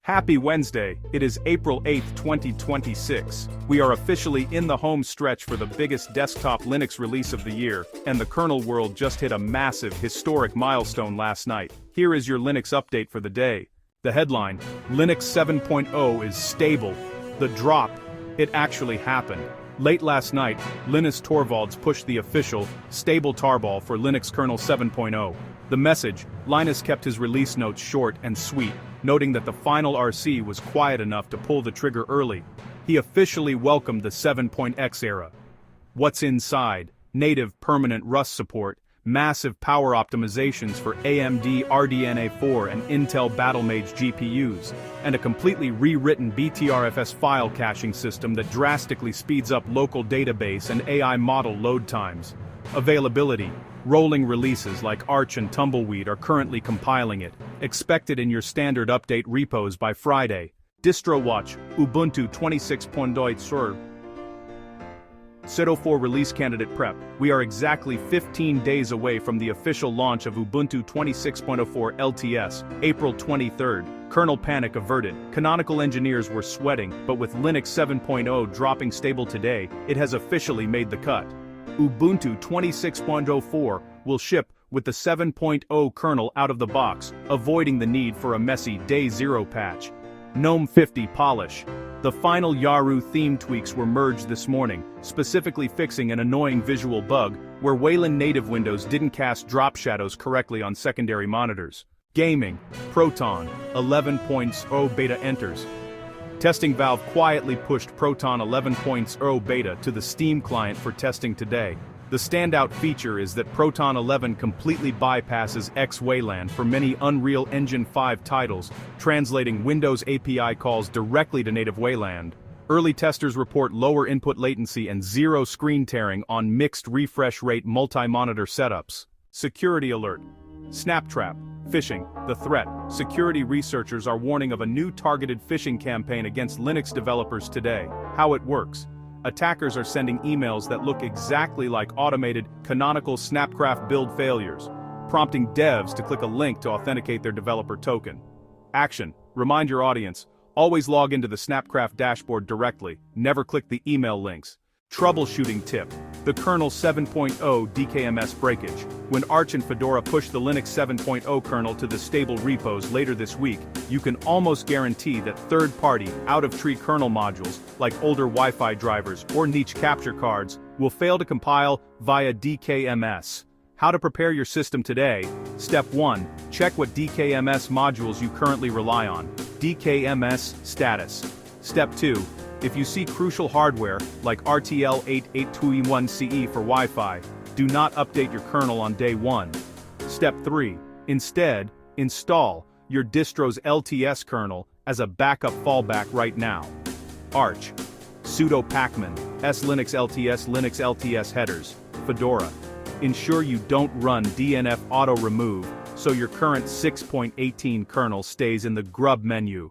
Happy Wednesday, it is April 8th, 2026. We are officially in the home stretch for the biggest desktop Linux release of the year, and the kernel world just hit a massive, historic milestone last night. Here is your Linux update for the day. The headline, Linux 7.0 is stable. The drop, it actually happened. Late last night, Linus Torvalds pushed the official, stable tarball for Linux kernel 7.0. The message, Linus kept his release notes short and sweet, noting that the final RC was quiet enough to pull the trigger early. He officially welcomed the 7.x era. What's inside? Native permanent Rust support, massive power optimizations for AMD RDNA4 and Intel Battlemage GPUs, and a completely rewritten BTRFS file caching system that drastically speeds up local database and AI model load times. Availability. Rolling releases like Arch and Tumbleweed are currently compiling it, expected in your standard update repos by Friday. Distro Watch, Ubuntu 26.0 Pseudo 4 release candidate prep. We are exactly 15 days away from the official launch of Ubuntu 26.04 LTS, April 23rd. Kernel panic averted. Canonical engineers were sweating, but with Linux 7.0 dropping stable today, it has officially made the cut. Ubuntu 26.04 will ship with the 7.0 kernel out of the box, avoiding the need for a messy Day 0 patch. GNOME 50 polish. The final Yaru theme tweaks were merged this morning, specifically fixing an annoying visual bug where Wayland native windows didn't cast drop shadows correctly on secondary monitors. Gaming. Proton 11.0 beta enters. Testing Valve quietly pushed Proton 11.0 beta to the Steam client for testing today. The standout feature is that Proton 11 completely bypasses Wayland for many Unreal Engine 5 titles, translating Windows API calls directly to native Wayland. Early testers report lower input latency and zero screen tearing on mixed refresh rate multi-monitor setups. Security alert. Snaptrap. Phishing, the threat. Security researchers are warning of a new targeted phishing campaign against Linux developers today. How it works. Attackers are sending emails that look exactly like automated, canonical Snapcraft build failures, prompting devs to click a link to authenticate their developer token. Action. Remind your audience, always log into the Snapcraft dashboard directly, never click the email links. Troubleshooting tip. The kernel 7.0 DKMS breakage. When Arch and Fedora push the Linux 7.0 kernel to the stable repos later this week, you can almost guarantee that third-party, out-of-tree kernel modules, like older Wi-Fi drivers or niche capture cards, will fail to compile via DKMS. How to prepare your system today? Step 1. Check what DKMS modules you currently rely on. DKMS status. Step 2. If you see crucial hardware, like RTL882E1CE for Wi-Fi, do not update your kernel on day 1. Step 3. Instead, install your distro's LTS kernel as a backup fallback right now. Arch. Sudo pacman, linux-lts-headers, Fedora. Ensure you don't run DNF auto remove, so your current 6.18 kernel stays in the grub menu.